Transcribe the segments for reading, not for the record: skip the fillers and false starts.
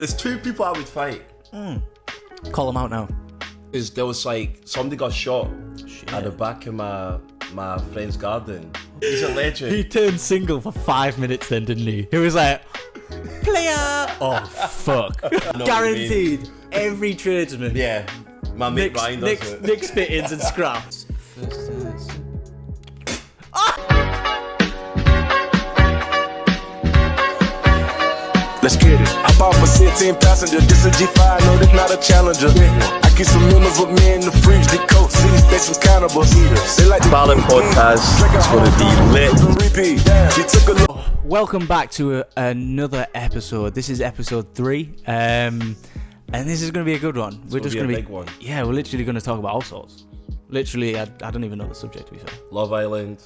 There's two people I would fight. Call them out now. Is there was like somebody got shot at the back of my friend's garden. He's a legend. He turned single for 5 minutes then, didn't he? He was like, player! Oh, fuck. Guaranteed. Every tradesman. Yeah. My mate Ryan does it. Nick's fittings and scraps. Let's get it. I bought for 16 passenger. This a G5, no, this not a Challenger. I keep some members with me in the fridge. The coat seats, they some cannibals. They like the Ballon podcast. It's gonna be lit. She took a look. Welcome back to another episode. This is episode 3. And this is going to be a good one. We're just going to be a big one. Yeah, we're literally going to talk about all sorts. Literally, I don't even know the subject, to be fair. Love Island.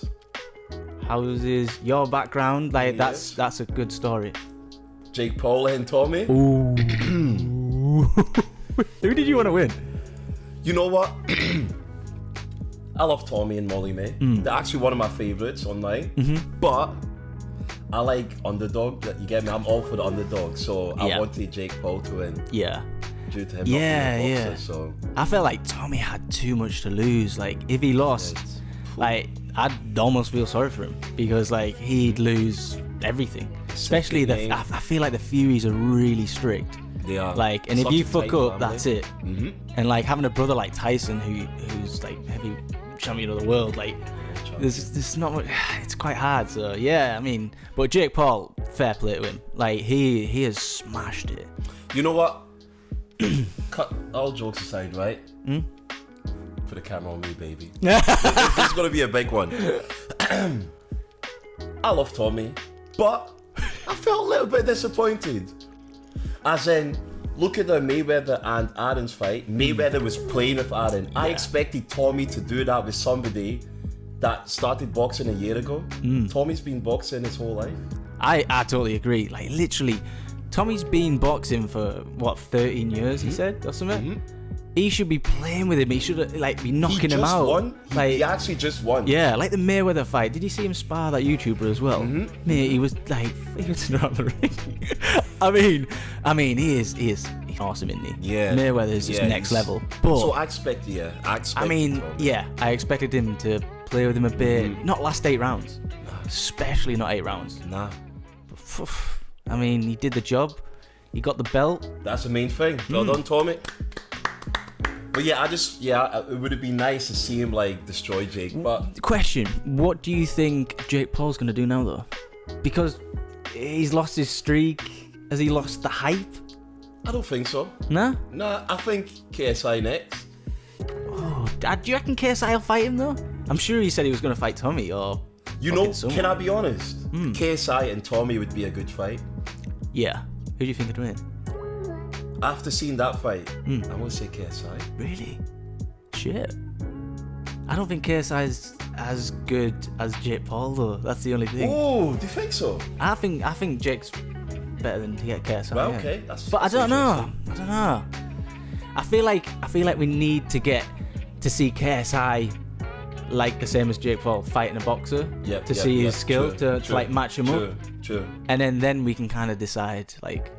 How is your background? Like, that's a good story. Jake Paul and Tommy. Ooh. Who did you want to win? You know what? I love Tommy and Molly May. They're actually one of my favourites online. But I like underdog. You get me? I'm all for the underdog. So I wanted Jake Paul to win. Yeah. Due to him not being a boxer, so. I felt like Tommy had too much to lose. Like, if he lost, like, I'd almost feel sorry for him because, like, he'd lose everything. Especially I feel like the Furies are really strict. They are. Like, and if you fuck up, that's it. And like having a brother like Tyson, who's like heavy champion of the world, like there's not much. It's quite hard. So yeah, I mean, but Jake Paul, fair play to him. Like he has smashed it. You know what? Cut all jokes aside, right? Put the camera on me, baby. This is gonna be a big one. I love Tommy, but I felt a little bit disappointed. As in, look at the Mayweather and Aaron's fight. Mayweather was playing with Aaron. I expected Tommy to do that with somebody that started boxing a year ago. Tommy's been boxing his whole life. I totally agree. Like, literally, Tommy's been boxing for, what, 13 years, he said, or something? He should be playing with him. He should like be knocking him out. Won. He actually just won. Yeah, like the Mayweather fight. Did you see him spar that YouTuber as well? Mate, he was like around the ring. I mean, he's awesome, isn't he? Yeah. Mayweather's just next level. But so I expect. I expected him to play with him a bit. Not last 8 rounds, especially not 8 rounds. Nah. But, I mean, he did the job. He got the belt. That's the main thing. Well done, Tommy. But yeah, it would have been nice to see him like destroy Jake. But question: what do you think Jake Paul's gonna do now, though? Because he's lost his streak. Has he lost the hype? I don't think so. No. Nah, I think KSI next. Oh, do you reckon KSI will fight him though? I'm sure he said he was gonna fight Tommy or. You know, someone. Can I be honest? KSI and Tommy would be a good fight. Yeah. Who do you think would win? After seeing that fight, I'm gonna say KSI. Really? Shit. I don't think KSI's as good as Jake Paul though. That's the only thing. Oh, do you think so? I think Jake's better than KSI. Well, yeah. okay. But I don't know. I feel like we need to get to see KSI like the same as Jake Paul fighting a boxer to see his skill to like match him up. True. And then we can kind of decide like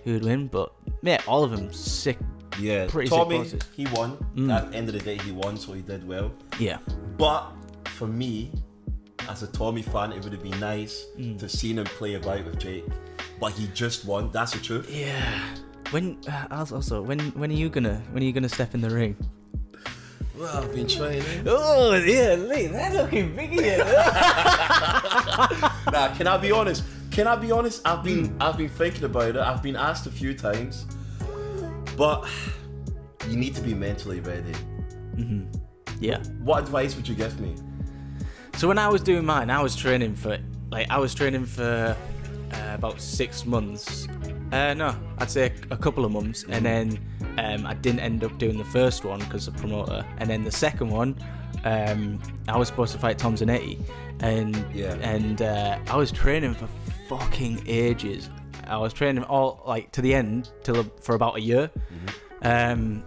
who would win. But yeah, all of them sick. Yeah, pretty Tommy, sick he won. At the end of the day, he won, so he did well. Yeah. But for me, as a Tommy fan, it would have been nice to have seen him play about with Jake. But he just won. That's the truth. Yeah. When are you gonna step in the ring? Well, I've been trying. Oh yeah, look, that's looking big here. Nah, can I be honest? I've been thinking about it. I've been asked a few times, but you need to be mentally ready. Yeah. What advice would you give me? So when I was doing mine, I was training for about 6 months. No, I'd say a couple of months, and then I didn't end up doing the first one because of promoter, and then the second one, I was supposed to fight Tom Zanetti, and I was training for fucking ages. I was training all like to the end for about a year, and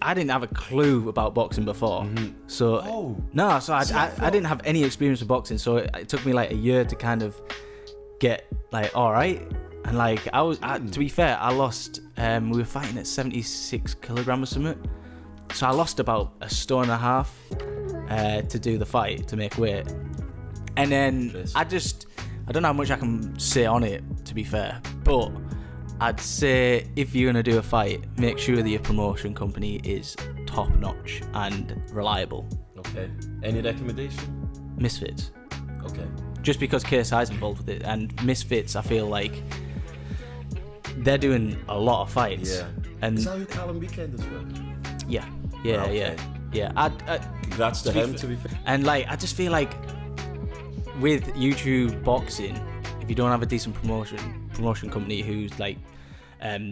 I didn't have a clue about boxing before, so I didn't have any experience with boxing, so it took me like a year to kind of get like all right. And like to be fair, I lost. We were fighting at 76 kilograms or something, so I lost about a stone and a half to do the fight to make weight. And then I don't know how much I can say on it, to be fair, but I'd say if you're gonna do a fight, make sure that your promotion company is top notch and reliable. Okay. Any recommendation? Misfits. Okay. Just because KSI's involved with it, and Misfits, I feel like they're doing a lot of fights. Yeah. And is that who Callum Weekend is with? yeah. Congrats to him, to be fair. And like, I just feel like with YouTube boxing, if you don't have a decent promotion company who's like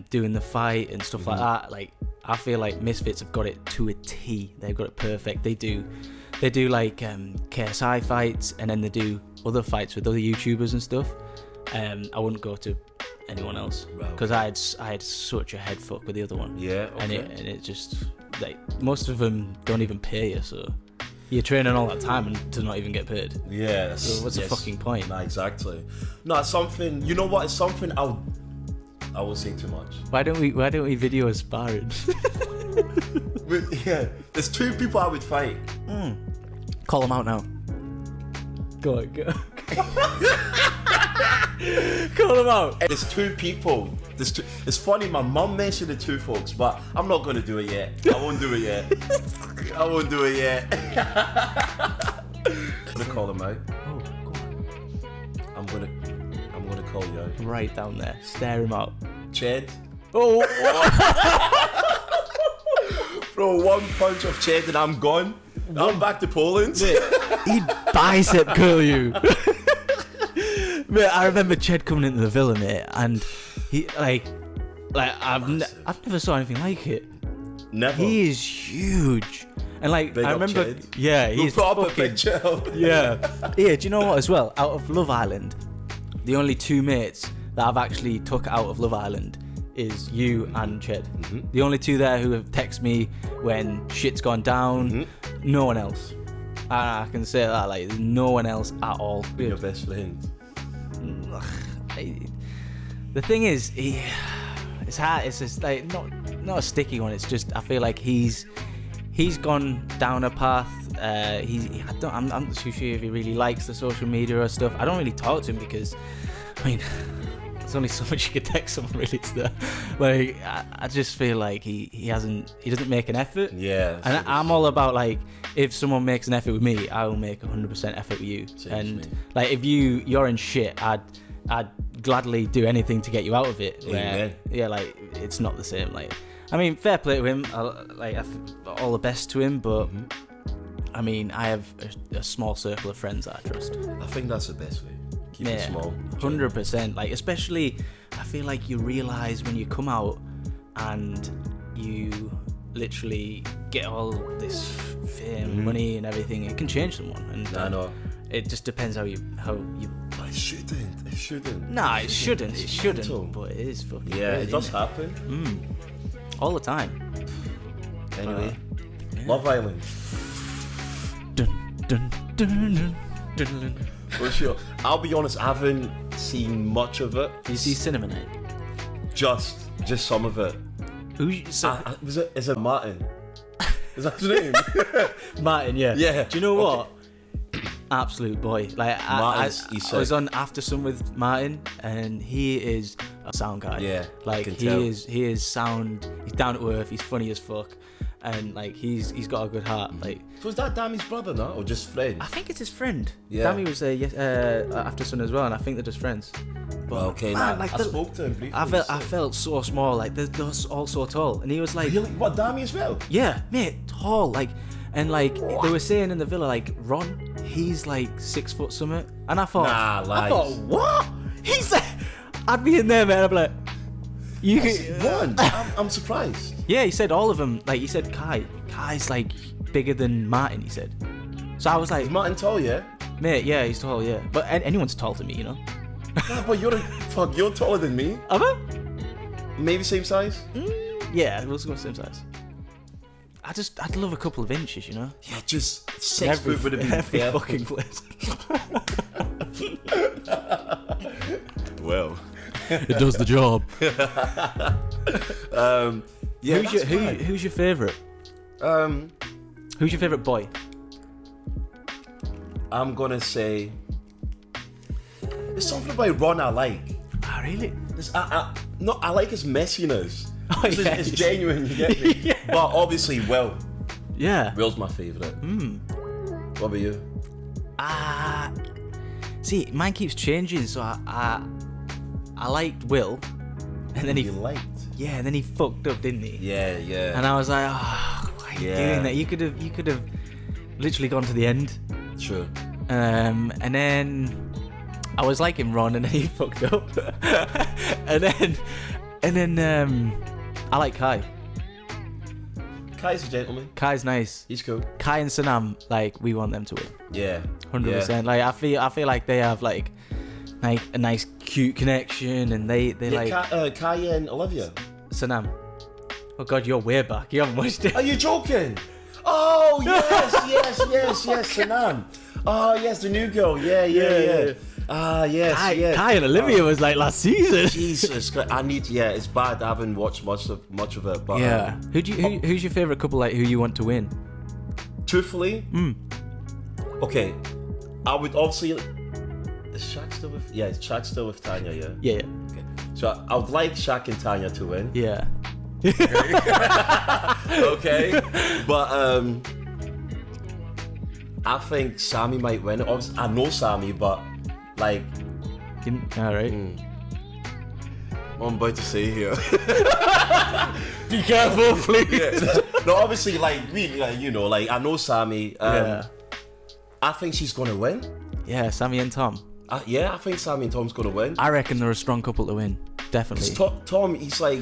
doing the fight and stuff like that, like I feel like Misfits have got it to a T. They've got it perfect. They do like KSI fights, and then they do other fights with other YouTubers and stuff. I wouldn't go to anyone else because I had such a head fuck with the other one. Yeah, okay. And it just like most of them don't even pay you, so you're training all that time and to not even get paid. Yeah. So what's the fucking point? Nah, exactly. No, it's something. You know what? It's something I will say too much. Why don't we video us sparring? Yeah, there's two people I would fight. Call them out now. Go on, go. Call them out. There's two people. It's funny, my mum mentioned the two folks, but I'm not gonna do it yet. I won't do it yet. I'm gonna call them out. Oh, go on. I'm gonna call you out. Right down there. Stare him out. Ched. Oh. Bro, one punch of Ched and I'm gone. I'm back to Poland. He'd bicep curl you. Mate, I remember Ched coming into the villa, mate, and he like I've never saw anything like it. Never. He is huge, and like Big I up remember, Ched. yeah, he's proper fucking, picture. yeah. Do you know what? As well, out of Love Island, the only two mates that I've actually took out of Love Island is you and Ched. The only two there who have texted me when shit's gone down. No one else. I can say that, like, there's no one else at all. Your best friend. The thing is, it's hard. It's just like not a sticky one. It's just I feel like he's gone down a path. I'm not too sure if he really likes the social media or stuff. I don't really talk to him because, I mean, there's only so much you can text someone really. Like I just feel like he doesn't make an effort. Yeah. And I'm all about like, if someone makes an effort with me, I will make 100% effort with you. And like if you're in shit, I'd gladly do anything to get you out of it. Yeah, like it's not the same. Like, I mean, fair play to him. All the best to him, but I mean, I have a small circle of friends that I trust. I think that's the best way. Keep it small. 100%. Like, especially, I feel like you realise when you come out and you literally get all this fame, money, and everything, it can change someone. And I know. It just depends how you. It shouldn't. Nah, it shouldn't. But it is fucking. Yeah, crazy, it does isn't happen. All the time. Anyway, Love Island. Dun, dun, dun, dun, dun, dun. For sure. I'll be honest, I haven't seen much of it. Do you see Cinema Night? Just some of it. Is it Martin? Is that his name? Martin, yeah. Yeah. Do you know what? Absolute boy. Like I was on After Sun with Martin, and he is a sound guy. Yeah. Like he is sound. He's down to earth. He's funny as fuck, and like he's got a good heart. Like. So is that Dammy's brother now, or just friend? I think it's his friend. Yeah. Dammy was After Sun as well, and I think they're just friends. But okay, man, I spoke to him briefly. I felt so small. Like they're all so tall, and he was like, really? What, Dammy as well? Yeah, mate, tall. Like, and like they were saying in the villa, like Ron, he's like 6 foot something, and I thought, what? He's like, I'd be in there, man. I'd be like, you could. Ron, I'm surprised. Yeah, he said all of them. Like he said, Kai's like bigger than Martin. He said. So I was like, is Martin tall? Yeah. Mate, yeah, he's tall. Yeah, but anyone's tall to me, you know. Nah, but you're taller than me. Am I? Maybe same size. Yeah, we'll go same size. I'd love a couple of inches, you know. Yeah, just 6 foot would have been every perfect. fucking place. Well, It does the job. Yeah, Who's your favourite? Who's your favourite boy? I'm gonna say there's something about Ron I like. Oh, really? I like his messiness. Oh, yeah. It's genuine, you get me? Yeah. But obviously, Yeah. Will's my favourite. What about you? See, mine keeps changing, so I liked Will, and then he liked. Yeah, and then he fucked up, didn't he? Yeah, yeah. And I was like, why are you doing that? You could have literally gone to the end. True. And then I was liking Ron, and then he fucked up. and then I like Kai. Kai's a gentleman. Kai's nice. He's cool. Kai and Sanam, like, we want them to win. Yeah. 100%. Like, I feel like they have like a nice cute connection, and they like Kai and Olivia. Sanam. Oh god, you're way back. You haven't watched it. Are you joking? Oh yes, Sanam. Oh yes, the new girl. Yeah. Yes. Kai and Olivia was like last season. Jesus Christ, it's bad. I haven't watched much of it, but yeah. Who's your favorite couple? Like, who you want to win? Truthfully, okay, I would obviously. Is Shaq still with? Yeah, is Shaq still with Tanya? Yeah. Yeah. Okay. So I would like Shaq and Tanya to win. Yeah. Okay, but I think Sammy might win. Obviously, I know Sammy, but like, All right. What I'm about to say here. Be careful, please. Yeah. No, obviously, like really, like, you know, like I know Sammy. Yeah. I think she's gonna win. Yeah, Sammy and Tom. Yeah, I think Sammy and Tom's gonna win. I reckon they're a strong couple to win. Definitely. Tom, he's like,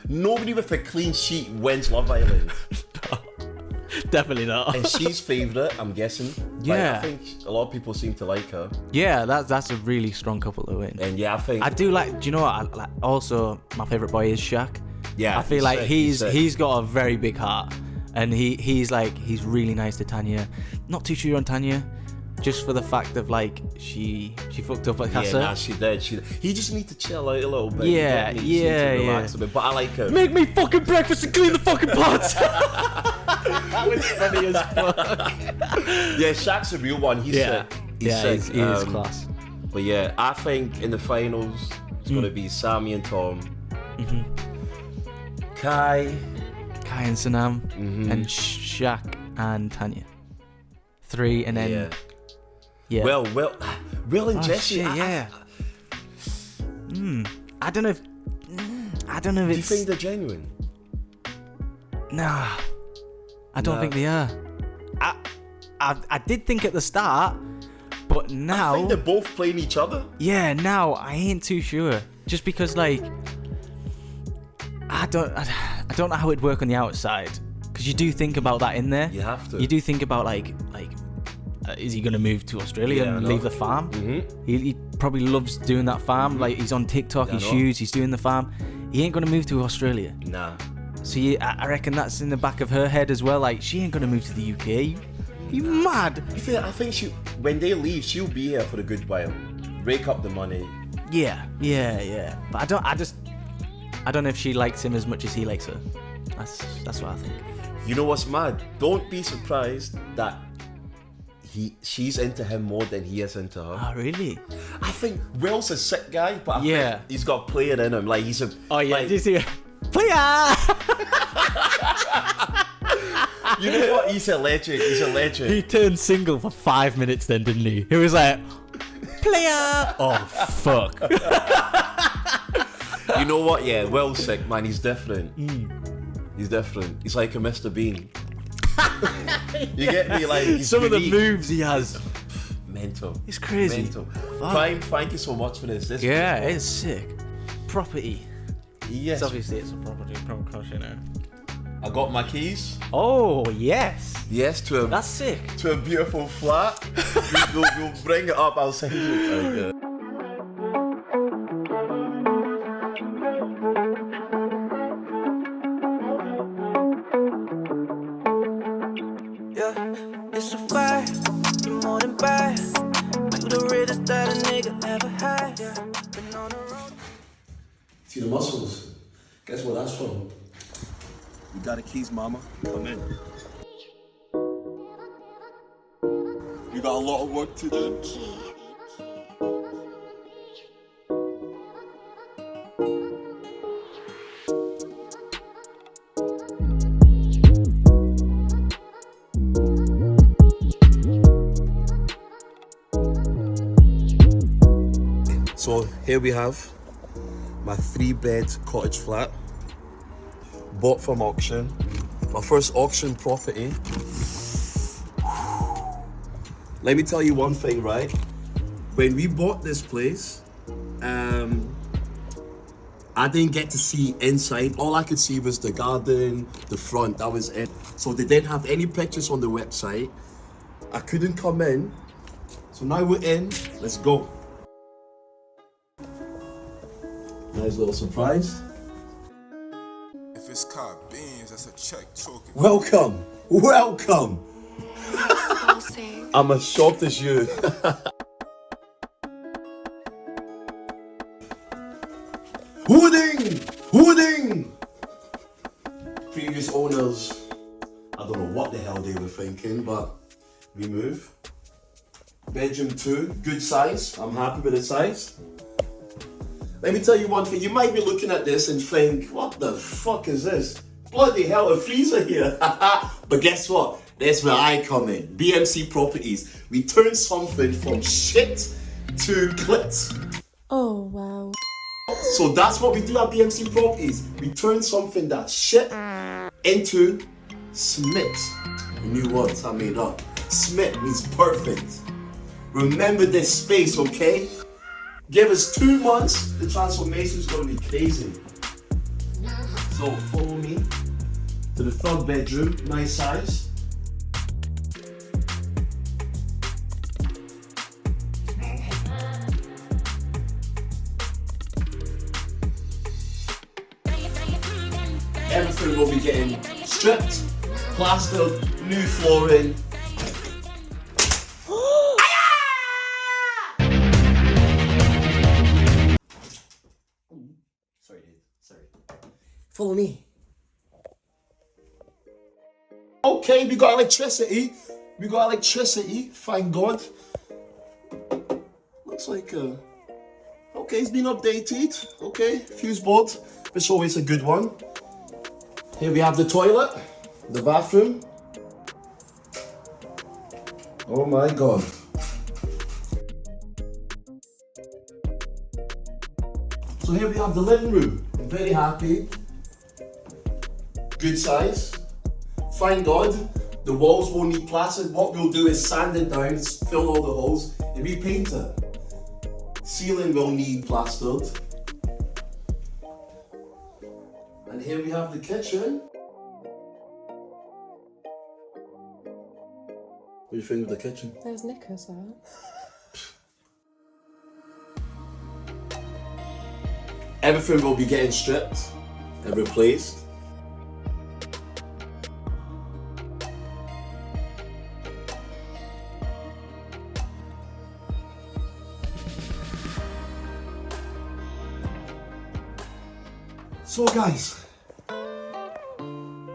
nobody with a clean sheet wins Love Island. Definitely not. And she's favourite, I'm guessing. Yeah. Like, I think a lot of people seem to like her. Yeah, that's a really strong couple to win. And yeah, I think I do like. Do you know what? Also, my favorite boy is Shaq. Yeah, I feel like sick, he's got a very big heart, and he's really nice to Tanya. Not too sure on Tanya, just for the fact of like she fucked up at Casa. Yeah, nah, she did. He just need to chill out a little bit. Yeah, He needs to relax yeah. a bit. But I like her. Make me fucking breakfast and clean the fucking pots. That was funny as fuck. Yeah, Shaq's a real one. He's sick. He's sick. He is class. But yeah, I think in the finals it's gonna be Sammy and Tom, Kai and Sanam, and Shaq and Tanya. 3, and then yeah. Will and Jesse. Shit, yeah. I don't know if Do you think they're genuine? Nah, I don't think they are. I did think at the start, but now I think they're both playing each other. Yeah, now I ain't too sure. Just because, like, I don't know how it'd work on the outside. Because you do think about that in there. You have to. You do think about like, is he gonna move to Australia and leave the farm? He probably loves doing that farm. Like, he's on TikTok, he shoots, he's doing the farm. He ain't gonna move to Australia. Nah. So I reckon that's in the back of her head as well. Like, she ain't gonna move to the UK. You mad? I think when they leave, she'll be here for a good while. Rake up the money. Yeah. But I don't know if she likes him as much as he likes her. That's what I think. You know what's mad? Don't be surprised that she's into him more than he is into her. Oh, really? I think Will's a sick guy, but I think he's got player in him. Like, he's a... Oh, yeah. Like, Did you see it? Player! You know what? He's a legend. He turned single for 5 minutes then, didn't he? He was like, player! Oh, fuck. You know what? Yeah, Will's sick, man. He's different. He's different. He's like a Mr. Bean. You get me? Like, he's some unique. of the moves he has. Mental. It's crazy. Mental. Prime, thank you so much for this. Yeah, it's sick. Property. Yes. Obviously, it's a property, you know. I got my keys. Oh, yes. Yes, That's sick. To a beautiful flat. we'll bring it up. I'll send you. It's a fight, you're more than bad. You the realest that a nigga ever had. Been on the road. muscles. Guess what that's from? You got the keys, mama. Come in. You got a lot of work to do. So here we have my 3-bed cottage flat, bought from auction. My first auction property. Let me tell you one thing, right? When we bought this place, I didn't get to see inside. All I could see was the garden, the front, that was it. So they didn't have any pictures on the website. I couldn't come in. So now we're in, let's go. Nice little surprise. If it's caught beans, that's a check choking. Welcome, welcome. I'm as shocked as you. Hooding! Hooding! Previous owners, I don't know what the hell they were thinking, but we move. Bedroom 2, good size. I'm happy with the size. Let me tell you one thing, you might be looking at this and think, what the fuck is this? Bloody hell, a freezer here. But guess what? That's where I come in. BMC Properties. We turn something from shit to clit. Oh, wow. So that's what we do at BMC Properties. We turn something that's shit into smit. New words I made up. Smit means perfect. Remember this space, okay? Give us 2 months, the transformation is going to be crazy. So follow me to the 3rd bedroom, nice size. Everything will be getting stripped, plastered, new flooring. Follow me. Okay, we got electricity. Thank God. Looks like okay, it's been updated. Okay, fuse board. It's always a good one. Here we have the toilet, the bathroom. Oh my God. So here we have the living room. I'm very happy. Good size. Thank God, the walls won't need plastered. What we'll do is sand it down, fill all the holes, and repaint it. Ceiling will need plastered. And here we have the kitchen. What do you think of the kitchen? There's knickers there. Everything will be getting stripped and replaced. So guys, are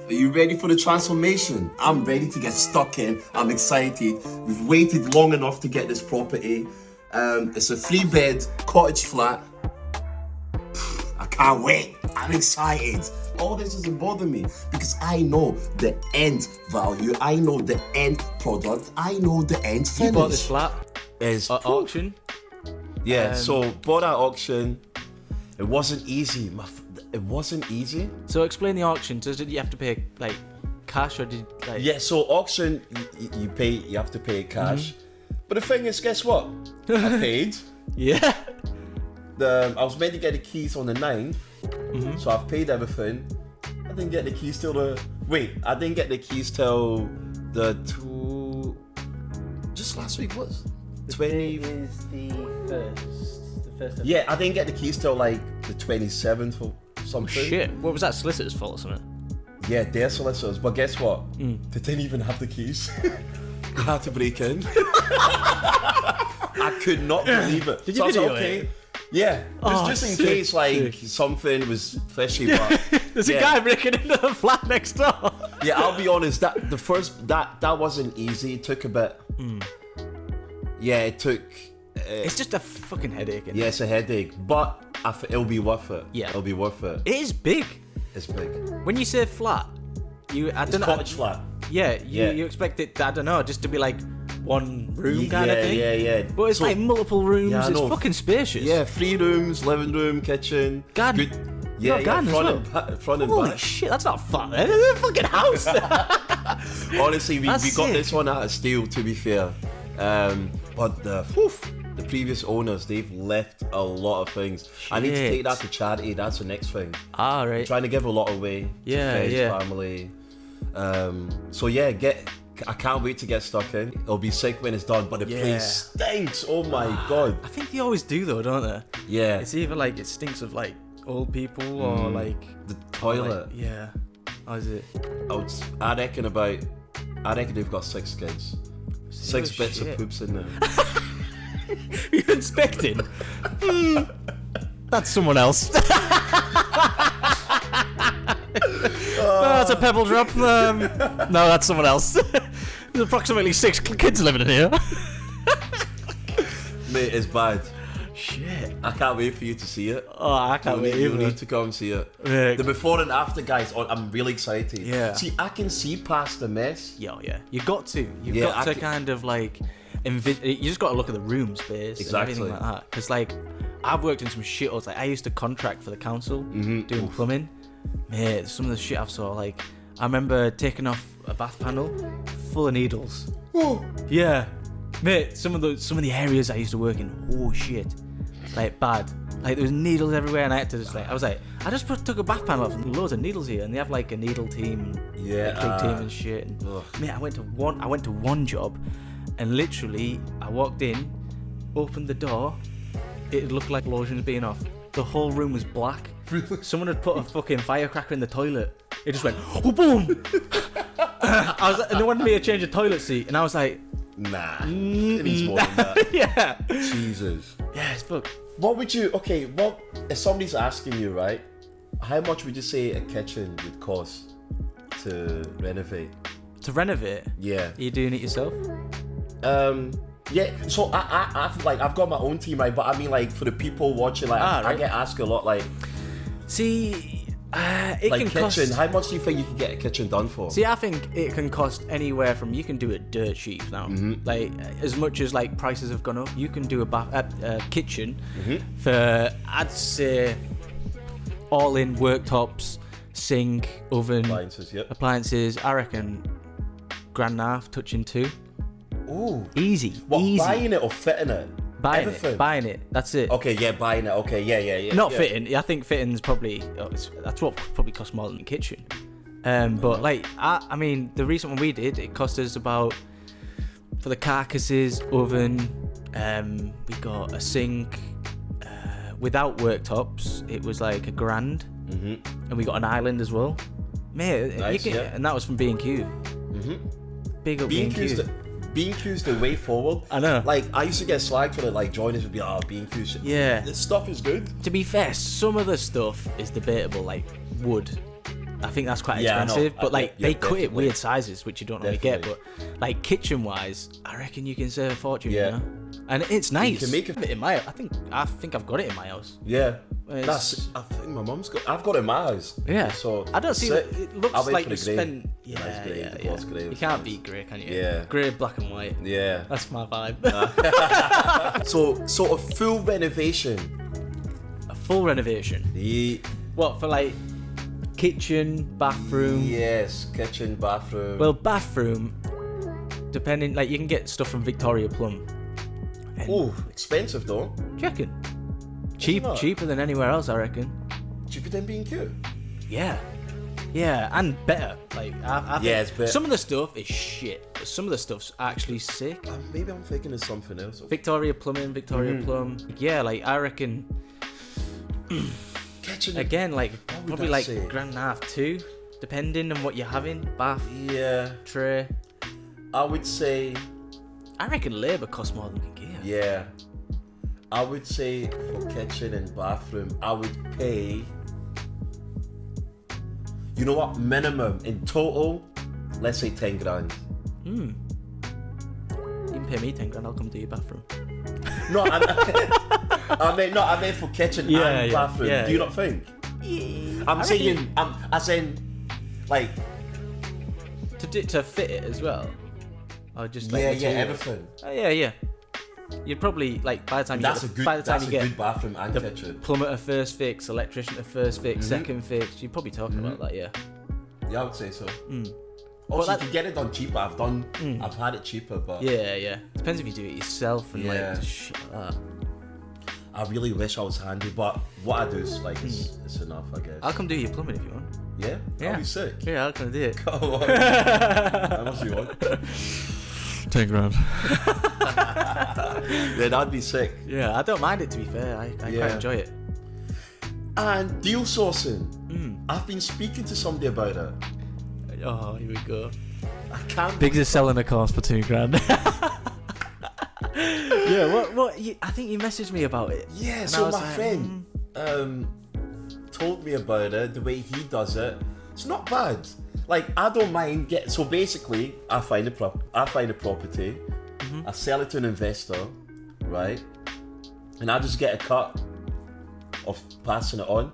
you ready for the transformation? I'm ready to get stuck in. I'm excited. We've waited long enough to get this property. It's a 3-bed cottage flat. I can't wait. I'm excited. All this doesn't bother me because I know the end value. I know the end product. I know the end finish. You bought this flat Is at auction. Yeah, so bought at auction. It wasn't easy. It wasn't easy. So explain the auction. Did you have to pay like cash or did like? Yeah, so auction you pay. You have to pay cash. But the thing is, guess what? I paid. Yeah. I was meant to get the keys on the 9th, so I've paid everything. I didn't get the keys till the I didn't get the keys till the just last week was 20. Is the first. Yeah, I didn't get the keys till like the 27th or something. Shit. What was that? Solicitor's fault or something? Yeah, their solicitors. But guess what? They didn't even have the keys. I had to break in. I could not believe it. Did So you I was like, video okay. it? Yeah, just in sick, case like sick. something was fishy. But There's yeah. a guy breaking into the flat next door. Yeah, I'll be honest. That wasn't easy. It took a bit. Yeah, it took. It's just a fucking headache. Yeah, it's a headache, but it'll be worth it. Yeah. It'll be worth it. It is big. It's big. When you say flat, I don't know. Cottage flat. Yeah, Yeah. you expect it, I don't know, just to be like one room kind of thing. Yeah. But it's So- like multiple rooms. Yeah, I It's know. fucking spacious. Yeah, 3 rooms, living room, kitchen, Garden. Yeah, got a garden as front well? and front and Holy back. shit, that's not flat, man. It's a fucking house. Honestly, we That's got sick. this one out of steel, to be fair. But the previous owners, they've left a lot of things. I need to Shit. take that to charity. That's the next thing. All right. Trying to give a lot away. Yeah, to friends, yeah. family. So yeah, I can't wait to get stuck in. It'll be sick when it's done, but the Yeah. place stinks. Oh my god. I think they always do though, don't they? Yeah. It's either like it stinks of like old people or like The or, toilet. like, yeah. How is it? I reckon they've got 6 kids. 6 Oh, bits shit. of poops in there. You're inspecting? That's someone else. That's a pebble drop. No, that's someone else. There's approximately 6 kids living in here. Mate, it's bad. Shit. I can't wait for you to see it. Oh, I can't wait You either. need to come see it. Yeah. The before and after, guys. I'm really excited. Yeah. See, I can see past the mess. Yeah. You got to. You've Yeah, got to I c- kind of like you just got to look at the room space Exactly. and everything like that. Because like I've worked in some shitholes. Like I used to contract for the council doing plumbing. Mate, some of the shit I've saw. Like I remember taking off a bath panel full of needles. Oh. Yeah, mate. Some of the areas I used to work in. Oh shit, like bad. Like there was needles everywhere, and I had to just like I was like I just took a bath panel off and loads of needles here, and they have like a needle team, Yeah, a big team and shit. And, ugh. mate, I went to one job, and literally I walked in, opened the door, it looked like lotion was being off. The whole room was black. Someone had put a fucking firecracker in the toilet. It just went, oh, boom! And they wanted me to change the toilet seat, and I was like, Nah. It needs more than that. yeah. Jesus. Yeah, it's fuck. What would you? Okay. What if somebody's asking you, right? How much would you say a kitchen would cost to renovate? To renovate, Yeah. are you doing it yourself? Yeah. So I've got my own team, right? But I mean, like for the people watching, like I right. get asked a lot, like See, it like can kitchen. cost. How much do you think you can get a kitchen done for? See, I think it can cost anywhere from you can do it dirt cheap now. Like as much as like prices have gone up, you can do a kitchen for I'd say all in worktops, sink, oven, Appliances, yep. appliances. I reckon £1.5, touching 2. Ooh. Easy, What, easy. buying it or fitting it? Everything. Buying it. That's it. Okay, yeah, buying it. Okay, yeah. Not yeah. fitting. I think fitting's probably that's what probably costs more than the kitchen. But like I mean, the recent one we did, it cost us about for the carcasses, oven. We got a sink without worktops. It was like £1,000, and we got an island as well. Mate, Nice, yeah. and that was from B&Q. Big up B&Q. B&Q's the way forward. I know. Like, I used to get slagged for it, like, joiners would be like, oh, B&Q shit. Yeah. This stuff is good. To be fair, some of the stuff is debatable, like wood. I think that's quite Yeah, I know. expensive, but like Yeah, they cut it definitely. weird sizes, which you don't really get. But Definitely. like kitchen wise, I reckon you can save a fortune. Yeah. You know? And it's nice. can make it- in my. I think I've got it in my house. Yeah. It's- I think my mum's got, I've got it in my house. Yeah. So, I don't see sick. that. It looks I'll wait like for you the grey. spent. Yeah, Nice grey, yeah, the yeah. gloss grey You was can't nice. beat grey, can you? Yeah. Grey, black and white. Yeah. That's my vibe. So, sort of full renovation. A full renovation. What for like kitchen, bathroom? Yes, kitchen, bathroom. Well, bathroom, depending, like you can get stuff from Victoria Plum. oh, expensive though. Do you reckon? not? Cheaper than anywhere else, I reckon. Cheaper than B&Q. Yeah, and better. Like I think Yeah, it's better. some of the stuff is shit, but some of the stuff's actually sick. Maybe I'm thinking of something else. Victoria Plum. Yeah, like I reckon. Kitchen. Again, like would probably I like say? £1.5, 2, depending on what you're having. Bath, Yeah, tray. I would say. I reckon labour costs more than IKEA. Yeah. I would say for kitchen and bathroom, I would pay. You know what? Minimum in total, let's say 10 grand. You can pay me 10 grand. I'll come do your bathroom. No, I meant for kitchen and bathroom. Do you not think? I'm saying, as in, like to fit it as well. Or just like everything. Oh yeah. You'd probably like by the time you That's get a good bathroom and the kitchen. plumber to first fix, electrician to first fix, second fix. You're probably talking about that, yeah. Yeah, I would say so. Also, you can get it done cheaper. I've had it cheaper, but yeah. Depends if you do it yourself and like shit like that. I really wish I was handy, but what I do is like it's enough, I guess. I'll come do your plumbing if you want. Yeah, that'd be sick. Yeah, I'll come do it. Come on. How much do you want? 10 grand. Yeah, that'd be sick. Yeah, I don't mind it, to be fair. I quite enjoy it. And deal sourcing. I've been speaking to somebody about it. Oh, here we go. I can't. Biggs is selling a course for 2 grand. Yeah, what? I think you messaged me about it. Yeah, so my friend told me about it. The way he does it, it's not bad. Like, I don't mind so basically, I find a property, I sell it to an investor, right? And I just get a cut of passing it on.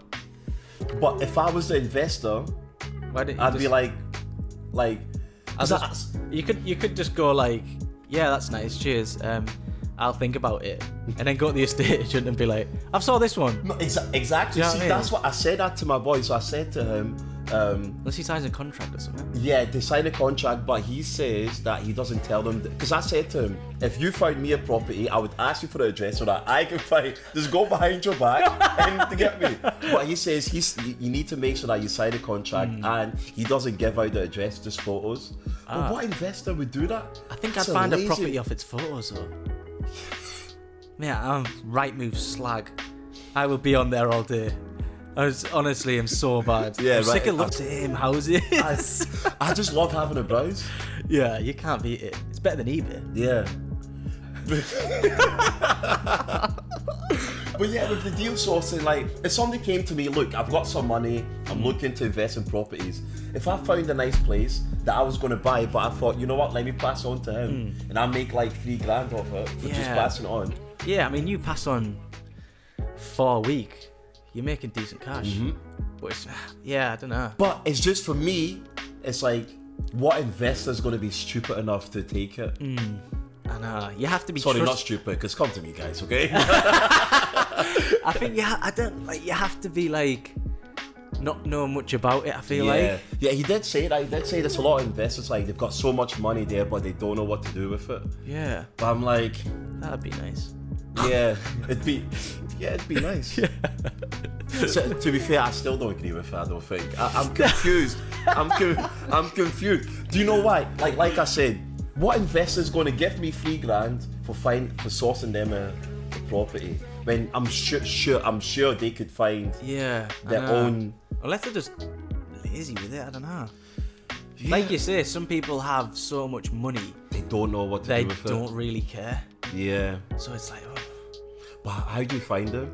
But if I was the investor, I'd be like, you could just go like, yeah, that's nice, cheers. I'll think about it, and then go to the estate agent and be like, I've saw this one. No, exactly. See, that's what I said that to my boy. So I said to him, unless he signs a contract or something. Yeah, they sign a contract, but he says that he doesn't tell them. Because I said to him, if you find me a property, I would ask you for the address so that I can just go behind your back and to get me. But he says you need to make sure that you sign a contract, and he doesn't give out the address, just photos. But what investor would do that? I think I'd find a property off its photos though. Yeah, I'm Rightmove slag. I will be on there all day. I'm so bad. Yeah, I'm sick of lots of him houses. I just love having a browse. Yeah, you can't beat it. It's better than eBay. Yeah. But yeah, with the deal sourcing, like, if somebody came to me, look, I've got some money, I'm looking to invest in properties. If I found a nice place that I was going to buy, but I thought, you know what, let me pass on to him, and I make like 3 grand off it for just passing it on. Yeah, I mean, you pass on for a week, you're making decent cash. But it's, I don't know. But it's just, for me, it's like, what investor's going to be stupid enough to take it? I know. You have to be. Sorry, not stupid, because come to me, guys, okay? I think you have to be like not know much about it. I feel like. Yeah, he did say that. He did say there's a lot of investors like they've got so much money there, but they don't know what to do with it. Yeah. But I'm like, that'd be nice. Yeah, it'd be nice. So, to be fair, I still don't agree with it. I don't think. I'm confused. I'm confused. Do you know why? Like I said, what investor's going to give me 3 grand for sourcing them a property when I'm sure they could find their own. Unless they're just lazy with it, I don't know. Yeah. Like you say, some people have so much money they don't know what to do with it. They don't really care. Yeah. So it's like, but how do you find them?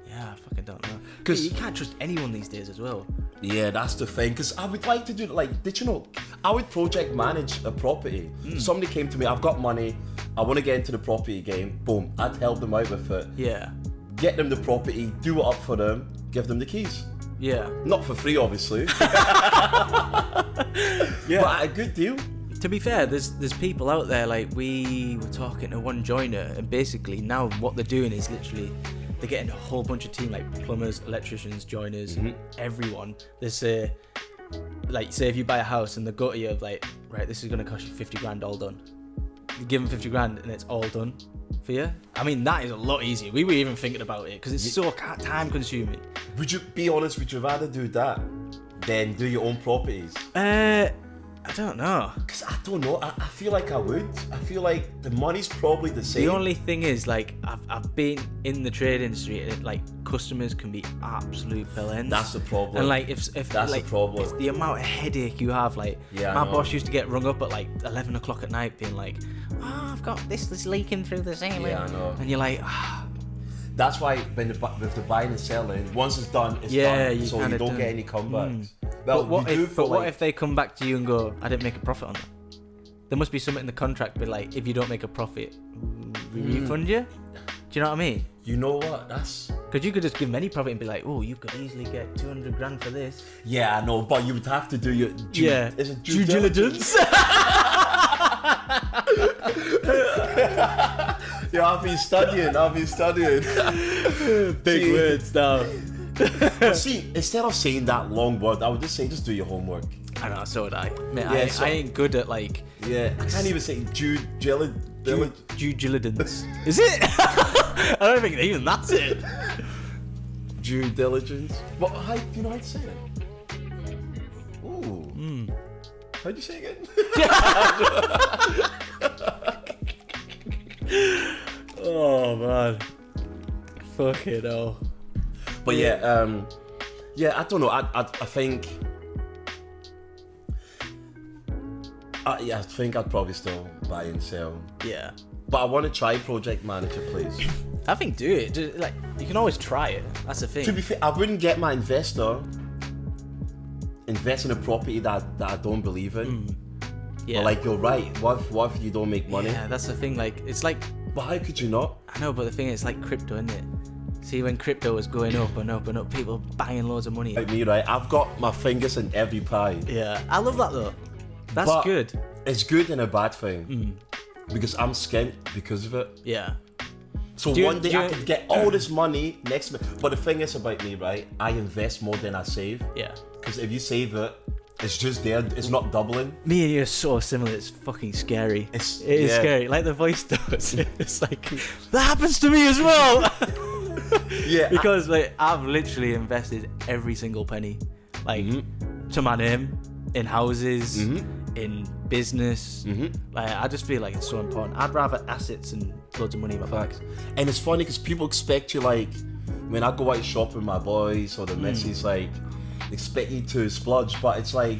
Yeah, I fucking don't know. Because you can't trust anyone these days as well. Yeah, that's the thing. Because I would like to do, like, did you know, I would project manage a property. Somebody came to me, I've got money, I want to get into the property game. Boom, I'd help them out with it. Yeah. Get them the property, do it up for them, give them the keys. Yeah. Not for free, obviously. Yeah. But a good deal. To be fair, there's people out there, like, we were talking to one joiner, and basically now what they're doing is literally they're getting a whole bunch of team, like plumbers, electricians, joiners, everyone. They say, like, say if you buy a house and they go to you like, right, this is going to cost you 50 grand all done. You give them 50 grand and it's all done for you. I mean, that is a lot easier. We were even thinking about it because it's so time consuming. Would you be honest, would you rather do that than do your own properties? I don't know. Because I don't know. I feel like I would. I feel like the money's probably the same. The only thing is, like, I've been in the trade industry, and like customers can be absolute bellends. That's the problem. And like, if that's like, the problem. it's the amount of headache you have. Like, Yeah, my I know. boss used to get rung up at like 11 o'clock at night, being like, "Oh, I've got this leaking through the ceiling." Yeah, I know. And you're like, ah. That's why with the buying and selling, once it's done, it's done. So you don't get any comebacks. Well, But what you do if? for But what like- if they come back to you and go, "I didn't make a profit on that"? There must be something in the contract, but like, if you don't make a profit, we refund you. Do you know what I mean? You know what? That's Because you could just give them any profit and be like, "Oh, you could easily get 200 grand for this." yeah, I know, but you would have to do your Is it due diligence. Yeah, I've been studying. Big See- words now. But see, instead of saying that long word, I would just say, just do your homework. I know, so would I. Mate, Yeah, so- I ain't good at like Yeah, I can't even say due diligence. Is it? I don't think even that's it. due diligence. What? How do you know how to say it? Ooh. How'd you say it again? Oh man. Fuck it all. But yeah, I don't know. I think. I think I'd probably still buy and sell. Yeah. But I want to try project manager, please. I think do it. Like, you can always try it. That's the thing. To be fair, I wouldn't get my investor invest in a property that I don't believe in. Yeah. But like, you're right. What if you don't make money? Yeah, that's the thing. Like, it's like, But how could you not? I know, but the thing is, it's like crypto, isn't it? See, when crypto was going up and up and up, people buying loads of money. Like me, right? I've got my fingers in every pie. Yeah, I love that though. That's But good. It's good and a bad thing. Because I'm skint because of it. Yeah. So Do you- one day do I you- could get all this money next month. But the thing is about me, right? I invest more than I save. Yeah. Because if you save it, it's just there. It's not doubling. Me and you are so similar. It's fucking scary. It It's- is yeah. scary. Like the voice does. It's like that happens to me as well. Yeah. Because like I've literally invested every single penny, like to my name, in houses, in business. Like I just feel like it's so important. I'd rather assets and loads of money in my bank. And it's funny because people expect you, like, when I go out shopping with my boys or the missus, like, expect you to splurge, but it's like,